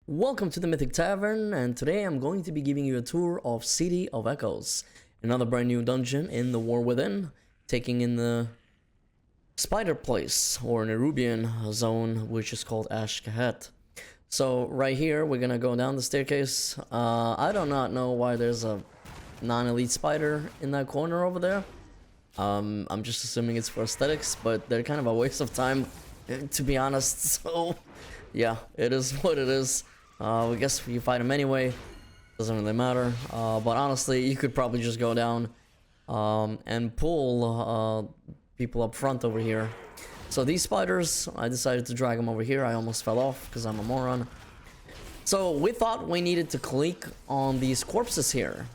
Welcome to the Mythic Tavern, and today I'm going to be giving you a tour of City of Echoes, another brand new dungeon in the War Within, taking in the Spider Place, or Nerubian zone, which is called Ashkahet. So right here, we're gonna go down the staircase. I do not know why there's a non-elite spider in that corner over there. I'm just assuming it's for aesthetics, but they're kind of a waste of time, to be honest. So yeah, it is what it is. I guess you fight him anyway, doesn't really matter. But honestly, you could probably just go down and pull people up front over here. So these spiders, I decided to drag them over here. I almost fell off because I'm a moron. So we thought we needed to click on these corpses here.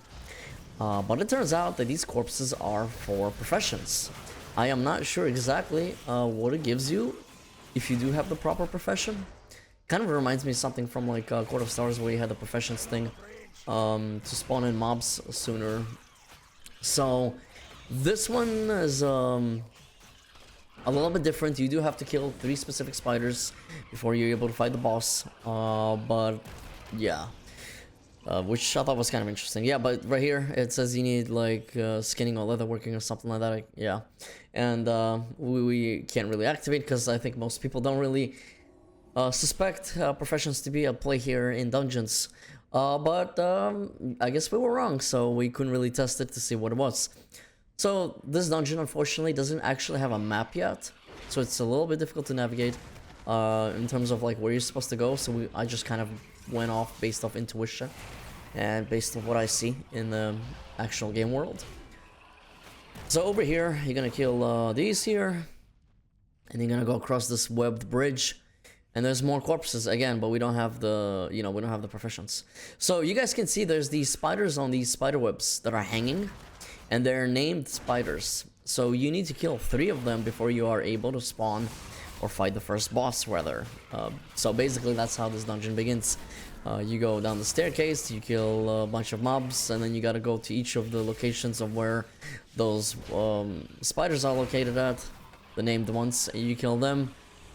But it turns out that these corpses are for professions. I am not sure exactly what it gives you if you do have the proper profession. Kind of reminds me of something from like Court of Stars, where you had the professions thing to spawn in mobs sooner. So this one is a little bit different. You do have to kill 3 specific spiders before you're able to fight the boss. But yeah, which I thought was kind of interesting. Yeah, but right here it says you need like skinning or leatherworking or something like that. Yeah, and we can't really activate because I think most people don't really suspect professions to be at play here in dungeons. But I guess we were wrong, so we couldn't really test it to see what it was. So this dungeon unfortunately doesn't actually have a map yet, so it's a little bit difficult to navigate in terms of like where you're supposed to go. So I just kind of went off based off intuition and based on what I see in the actual game world. So over here you're gonna kill these here, and you're gonna go across this webbed bridge. And there's more corpses again, but we don't have the, we don't have the professions. So you guys can see there's these spiders on these spider webs that are hanging, and they're named spiders. So you need to kill 3 of them before you are able to spawn or fight the first boss, rather. So basically that's how this dungeon begins. You go down the staircase, you kill a bunch of mobs, and then you gotta go to each of the locations of where those spiders are located at, the named ones, and you kill them.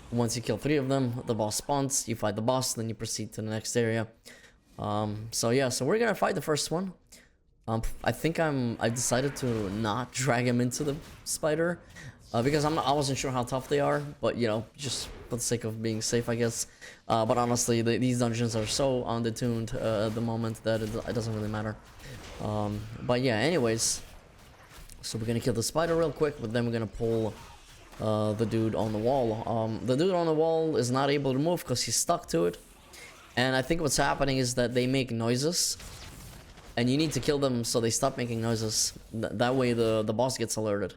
Once you kill 3 of them, the boss spawns, you fight the boss, then you proceed to the next area. So yeah, so we're gonna fight the first one. I think I decided to not drag him into the spider, because I wasn't sure how tough they are, but just for the sake of being safe, I guess. But honestly, these dungeons are so undertuned at the moment that it doesn't really matter. But yeah, anyways, so we're gonna kill the spider real quick, but then we're gonna pull the dude on the wall. The dude on the wall is not able to move because he's stuck to it. And I think what's happening is that they make noises, and you need to kill them so they stop making noises. That way the boss gets alerted.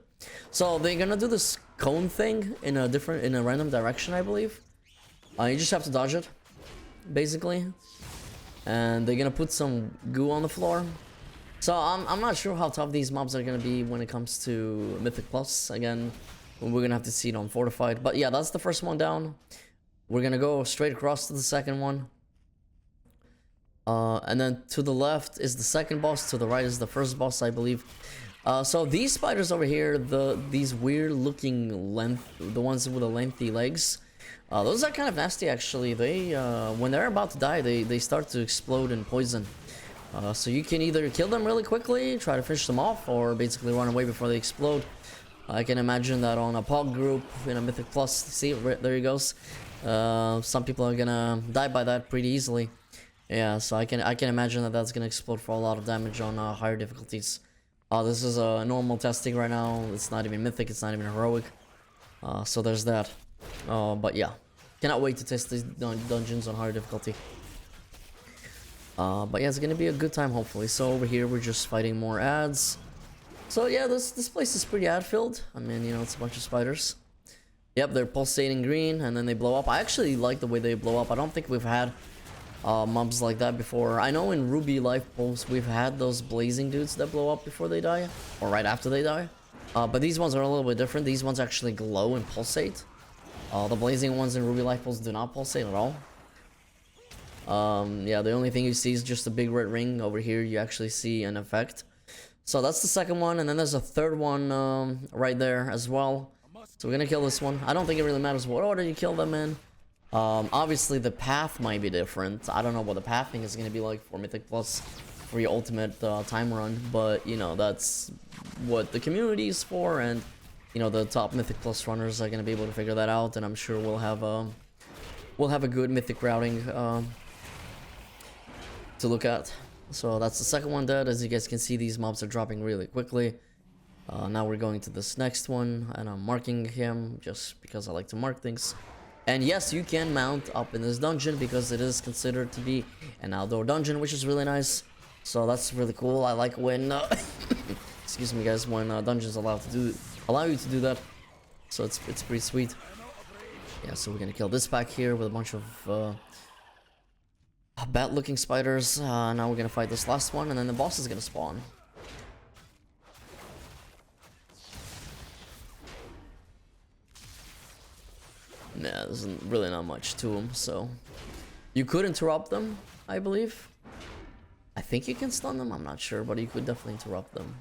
So they're gonna do this cone thing in a random direction, I believe. You just have to dodge it, basically. And they're gonna put some goo on the floor. So I'm not sure how tough these mobs are gonna be when it comes to Mythic Plus. Again, we're gonna have to see it on Fortified. But yeah, that's the first one down. We're gonna go straight across to the second one. And then to the left is the second boss, to the right is the first boss, I believe. So these spiders over here, these weird looking the ones with the lengthy legs, those are kind of nasty actually. They when they're about to die, they start to explode in poison. So you can either kill them really quickly, try to finish them off, or basically run away before they explode. I can imagine that on a POG group in a Mythic Plus, see, there he goes. Some people are gonna die by that pretty easily. Yeah, so I can imagine that that's gonna explode for a lot of damage on higher difficulties. This is a normal testing right now. It's not even Mythic, it's not even Heroic. So there's that. But yeah, cannot wait to test these dungeons on higher difficulty. But yeah, it's gonna be a good time hopefully. So over here we're just fighting more ads. So yeah, this place is pretty ad-filled. I mean, it's a bunch of spiders. Yep, they're pulsating green, and then they blow up. I actually like the way they blow up. I don't think we've had mobs like that before. I know in Ruby Life Pulse, we've had those blazing dudes that blow up before they die, or right after they die. But these ones are a little bit different. These ones actually glow and pulsate. The blazing ones in Ruby Life Pulse do not pulsate at all. Yeah, the only thing you see is just a big red ring. Over here, you actually see an effect. So that's the second one, and then there's a third one right there as well. So we're gonna kill this one. I don't think it really matters what order you kill them in. Obviously the path might be different. I don't know what the pathing is gonna be like for Mythic Plus for your ultimate time run, but you know, that's what the community is for, and you know, the top Mythic Plus runners are gonna be able to figure that out, and I'm sure we'll have a good Mythic routing to look at. So that's the second one dead. As you guys can see, these mobs are dropping really quickly. Now we're going to this next one, and I'm marking him just because I like to mark things. And yes, you can mount up in this dungeon because it is considered to be an outdoor dungeon, which is really nice. So that's really cool. I like when excuse me guys, when dungeons allow you to do that. So it's pretty sweet. Yeah, so we're gonna kill this pack here with a bunch of bad looking spiders. Now we're gonna fight this last one, and then the boss is gonna spawn. Nah, there's really not much to them, so you could interrupt them, I believe. I think you can stun them, I'm not sure, but you could definitely interrupt them.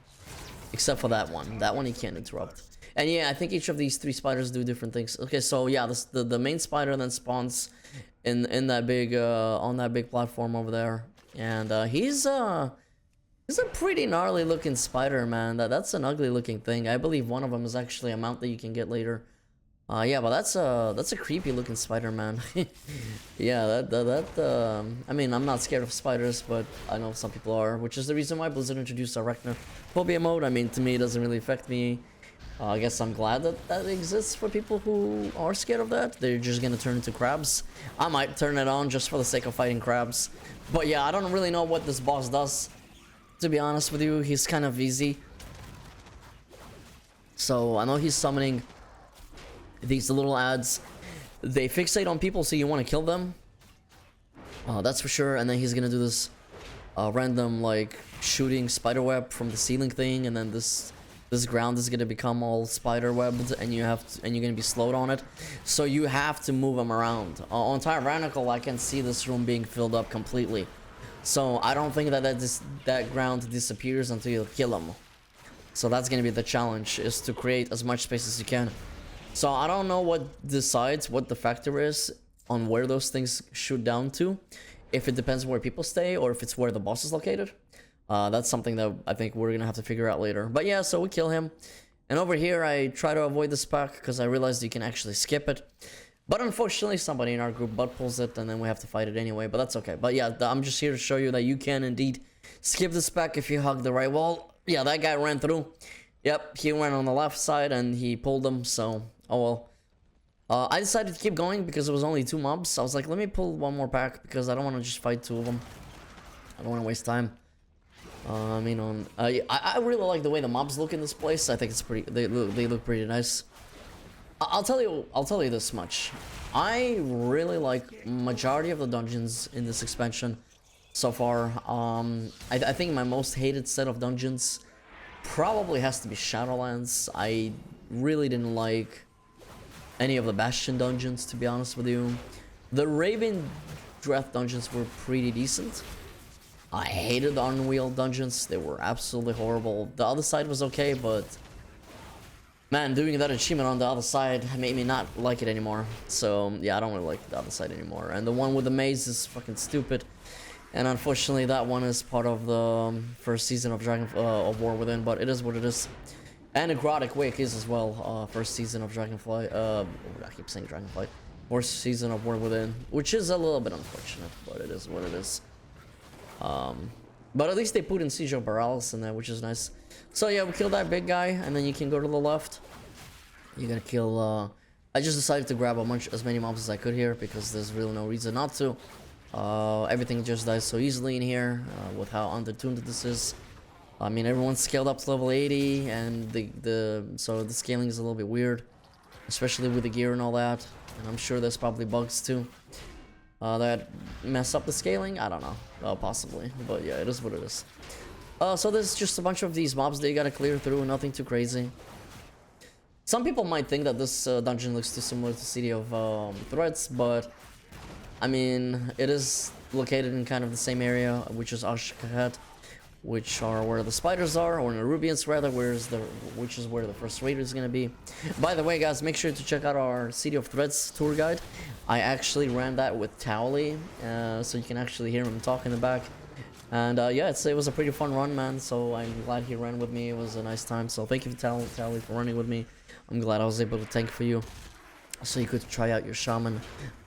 Except for that one. That one you can't interrupt. And yeah, I think each of these 3 spiders do different things. Okay, so yeah, the main spider then spawns in that big on that big platform over there, and he's a pretty gnarly looking spider, man. That's an ugly looking thing. I believe one of them is actually a mount that you can get later. Yeah, but that's a creepy looking spider, man. Yeah, I mean, I'm not scared of spiders, but I know some people are, which is the reason why Blizzard introduced arachnophobia mode. I mean, to me, it doesn't really affect me. I guess I'm glad that exists for people who are scared of that. They're just gonna turn into crabs. I might turn it on just for the sake of fighting crabs. But yeah, I don't really know what this boss does. To be honest with you, he's kind of easy. So I know he's summoning these little ads. They fixate on people, so you want to kill them. That's for sure. And then he's gonna do this random like shooting spider web from the ceiling thing, and then this ground is gonna become all spider webbed, and you're gonna be slowed on it. So you have to move them around. On Tyrannical, I can see this room being filled up completely. So I don't think that ground disappears until you kill them. So that's gonna be the challenge, is to create as much space as you can. So I don't know what decides what the factor is on where those things shoot down to. If it depends where people stay, or if it's where the boss is located. That's something that I think we're gonna have to figure out later. But yeah, so we kill him. And over here, I try to avoid this pack because I realized you can actually skip it. But unfortunately, somebody in our group butt pulls it, and then we have to fight it anyway. But that's okay. But yeah, I'm just here to show you that you can indeed skip this pack if you hug the right wall. Yeah, that guy ran through. Yep, he went on the left side and he pulled them, so oh well. I decided to keep going because it was only 2 mobs. I was like, let me pull one more pack because I don't want to just fight 2 of them. I don't want to waste time. I mean, I really like the way the mobs look in this place. I think it's pretty. They look pretty nice. I'll tell you this much. I really like majority of the dungeons in this expansion so far. I think my most hated set of dungeons probably has to be Shadowlands. I really didn't like any of the Bastion dungeons, to be honest with you. The Raven Dreath dungeons were pretty decent. I hated the Unwheel dungeons. They were absolutely horrible. The other side was okay, but man, doing that achievement on the other side made me not like it anymore. So yeah, I don't really like the other side anymore. And the one with the maze is fucking stupid. And unfortunately, that one is part of the first season of of War Within, but it is what it is. And Necrotic Wake is as well, first season of Dragonflight. I keep saying Dragonflight. First season of War Within, which is a little bit unfortunate, but it is what it is. But at least they put in Siege of Borealis in there, which is nice. So yeah, we killed that big guy, and then you can go to the left. You're gonna kill. I just decided to grab as many mobs as I could here because there's really no reason not to. Everything just dies so easily in here with how undertuned this is. I mean, everyone's scaled up to level 80, and so the scaling is a little bit weird, especially with the gear and all that. And I'm sure there's probably bugs too that mess up the scaling. I don't know, possibly, but yeah, it is what it is. So there's just a bunch of these mobs that you gotta clear through, nothing too crazy. Some people might think that this dungeon looks too similar to City of Threats, but I mean, it is located in kind of the same area, which is Ashkahet, which are where the spiders are, or Anub'zekt rather, which is where the first raider is gonna be. By the way, guys, make sure to check out our City of Threads tour guide. I actually ran that with Towley, so you can actually hear him talk in the back. And yeah, it was a pretty fun run, man. So I'm glad he ran with me. It was a nice time. So thank you, Towley, for running with me. I'm glad I was able to tank for you, so you could try out your shaman.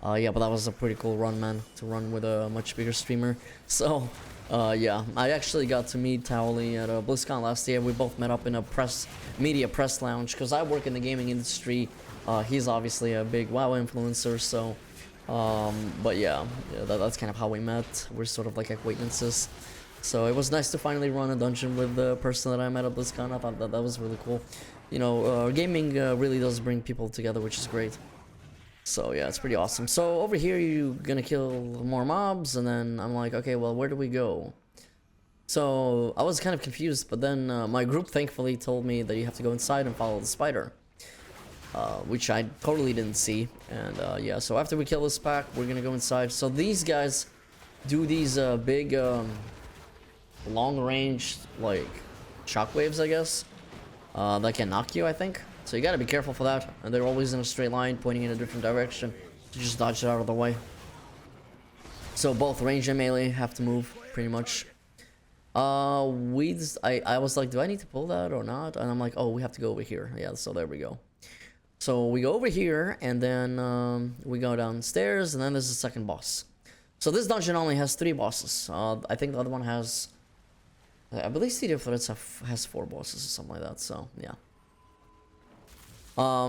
Yeah, but that was a pretty cool run, man, to run with a much bigger streamer. So yeah, I actually got to meet Towley at BlizzCon last year. We both met up in a media press lounge, because I work in the gaming industry. He's obviously a big WoW influencer, so but yeah, that's kind of how we met. We're sort of like acquaintances. So it was nice to finally run a dungeon with the person that I met at BlizzCon. I thought that was really cool. You know, gaming really does bring people together, which is great. So yeah, it's pretty awesome. So over here, you're gonna kill more mobs, and then I'm like, okay, well, where do we go? So I was kind of confused, but then my group thankfully told me that you have to go inside and follow the spider, which I totally didn't see. And yeah, so after we kill this pack, we're gonna go inside. So these guys do these big long-range like shockwaves, I guess, that can knock you, I think. So you gotta be careful for that, and they're always in a straight line, pointing in a different direction, to just dodge it out of the way. So both range and melee have to move, pretty much. I was like, do I need to pull that or not? And I'm like, oh, we have to go over here. Yeah, so there we go. So we go over here, and then we go downstairs, and then there's the second boss. So this dungeon only has 3 bosses. I think the other one has, I believe City of Threads has 4 bosses or something like that, so yeah.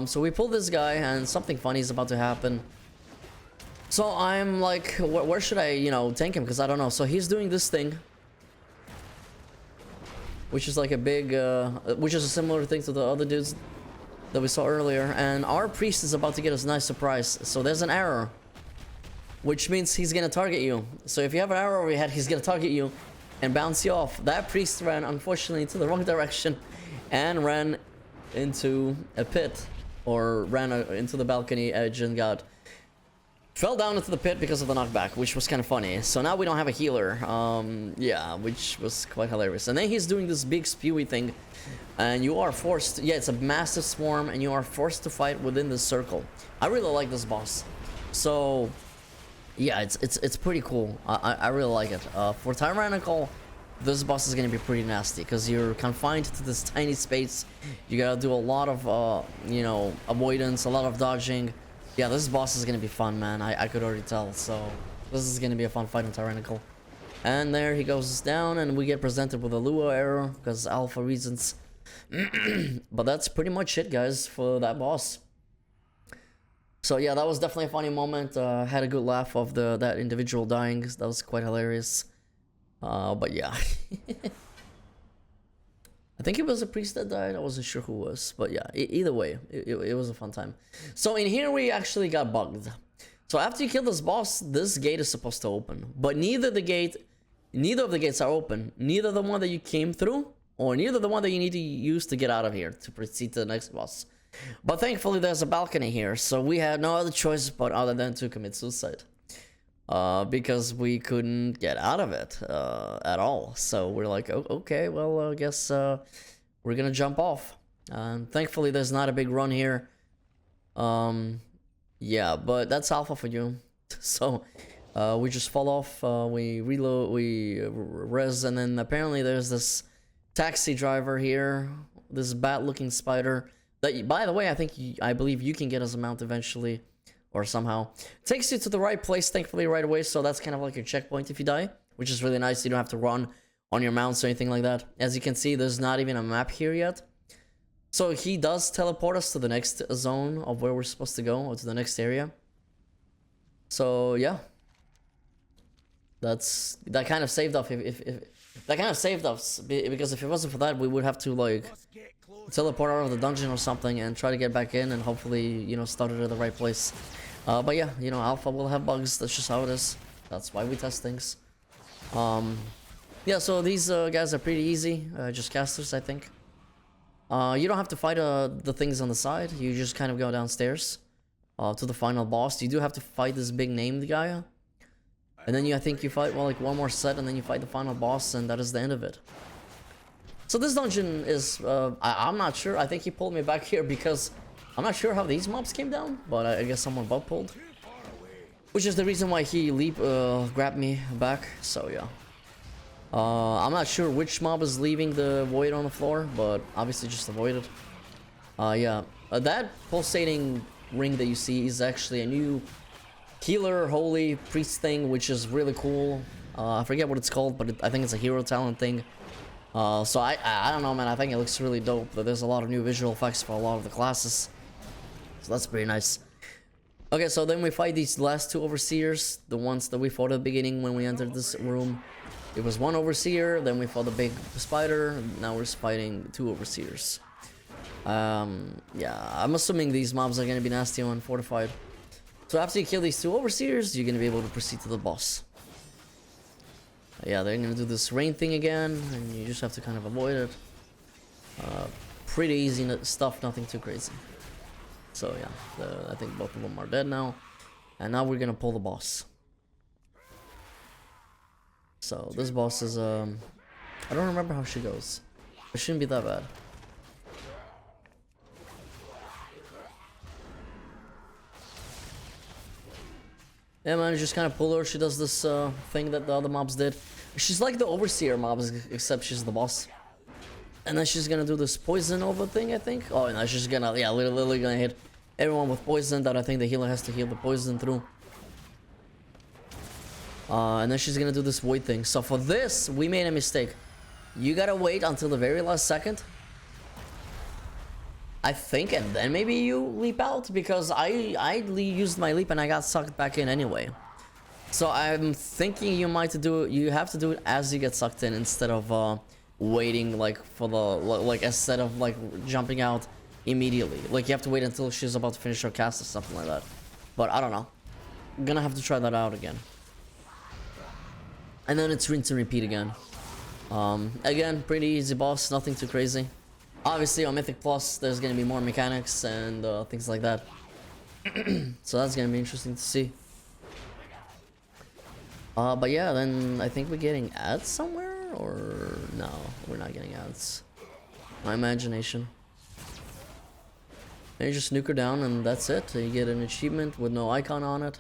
So we pull this guy, and something funny is about to happen. So I'm like, where should I, you know, tank him? Because I don't know. So he's doing this thing, which is like a big, which is a similar thing to the other dudes that we saw earlier. And our priest is about to get us a nice surprise. So there's an arrow, which means he's gonna target you. So if you have an arrow over your head, he's gonna target you and bounce you off. That priest ran, unfortunately, to the wrong direction and ran into a pit, or ran into the balcony edge and fell down into the pit because of the knockback, which was kind of funny. So now we don't have a healer, yeah, which was quite hilarious. And then he's doing this big spewy thing, and you are forced, yeah, it's a massive swarm, and you are forced to fight within this circle. I really like this boss. So yeah, it's pretty cool. I really like it. For Tyrannical, this boss is gonna be pretty nasty, because you're confined to this tiny space. You gotta do a lot of you know, avoidance, a lot of dodging. Yeah, this boss is gonna be fun, man. I could already tell. So this is gonna be a fun fight in Tyrannical. And there he goes down, and we get presented with a Lua arrow because alpha reasons. But that's pretty much it, guys, for that boss. So yeah, that was definitely a funny moment. Had a good laugh of that individual dying. That was quite hilarious. But yeah. I think it was a priest that died. I wasn't sure who was, but yeah, either way, it was a fun time. So in here we actually got bugged. So after you kill this boss, this gate is supposed to open, but neither of the gates are open. Neither the one that you came through, or neither the one that you need to use to get out of here to proceed to the next boss. But thankfully there's a balcony here, so we had no other choice but other than to commit suicide. Because we couldn't get out of it at all. So we're like, oh, okay, well, I guess we're gonna jump off. And thankfully there's not a big run here. Yeah, but that's alpha for you. So we just fall off, we reload, we res, and then apparently there's this taxi driver here, this bat-looking spider that, by the way, I believe you can get as a mount eventually, or somehow. Takes you to the right place, thankfully, right away, so that's kind of like your checkpoint if you die, which is really nice. You don't have to run on your mounts or anything like that. As you can see, there's not even a map here yet. So he does teleport us to the next zone of where we're supposed to go, or to the next area. So yeah, that kind of saved us. If that kind of saved us, because if it wasn't for that, we would have to like teleport out of the dungeon or something and try to get back in, and hopefully, you know, start it at the right place. But yeah, you know, alpha will have bugs. That's just how it is. That's why we test things. Yeah, so these guys are pretty easy, just casters, I think. You don't have to fight the things on the side. You just kind of go downstairs to the final boss. You do have to fight this big named guy. And then I think you fight, well, like one more set, and then you fight the final boss, and that is the end of it. So this dungeon is, I'm not sure. I think he pulled me back here because I'm not sure how these mobs came down, but I guess someone bug pulled. Which is the reason why he grabbed me back, so yeah. I'm not sure which mob is leaving the void on the floor, but obviously just avoid it. Yeah, that pulsating ring that you see is actually a new healer holy priest thing, which is really cool. I forget what it's called, but I think it's a hero talent thing. So I don't know, man. I think it looks really dope. But there's a lot of new visual effects for a lot of the classes, so that's pretty nice. Okay, so then we fight these last two overseers, the ones that we fought at the beginning when we entered this room. It was one overseer, then we fought the big spider, now we're fighting two overseers. Yeah, I'm assuming these mobs are gonna be nasty on fortified. So after you kill these two overseers, you're gonna be able to proceed to the boss. Yeah, they're gonna do this rain thing again, and you just have to kind of avoid it. Pretty easy stuff, nothing too crazy. So yeah, I think both of them are dead now. And now we're gonna pull the boss. So this boss is, I don't remember how she goes. It shouldn't be that bad. Yeah, man, you just kind of pull her. She does this thing that the other mobs did. She's like the overseer mobs, except she's the boss. And then she's gonna do this poison over thing, I think. Oh, no, she's gonna, yeah, literally gonna hit everyone with poison that I think the healer has to heal the poison through. And then she's gonna do this void thing. So for this, we made a mistake. You gotta wait until the very last second, I think, and then maybe you leap out, because I used my leap and I got sucked back in anyway. So I'm thinking you have to do it as you get sucked in, instead of waiting like for the instead of like jumping out immediately. Like you have to wait until she's about to finish her cast or something like that. But I don't know. I'm gonna have to try that out again. And then it's rinse and repeat again. Again, pretty easy boss, nothing too crazy. Obviously on Mythic Plus there's gonna be more mechanics and things like that. So that's gonna be interesting to see. But yeah, then I think we're getting ads somewhere, or no, we're not getting ads. My imagination. And you just nuke her down and that's it. You get an achievement with no icon on it.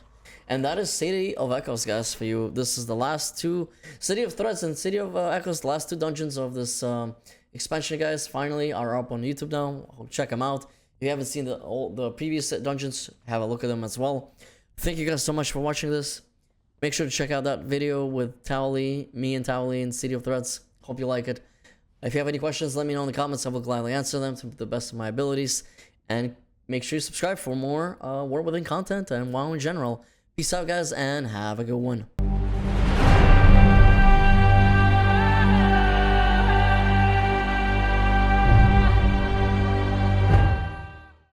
And that is City of Echoes, guys, for you. This is the last two, City of Threats and City of Echoes, the last two dungeons of this expansion, guys, finally are up on YouTube now. Check them out. If you haven't seen the previous dungeons, have a look at them as well. Thank you guys so much for watching this. Make sure to check out that video with Towley, me and Towley in City of Threats. Hope you like it. If you have any questions, let me know in the comments. I will gladly answer them to the best of my abilities. And make sure you subscribe for more War Within content and WoW in general. Peace out, guys, and have a good one.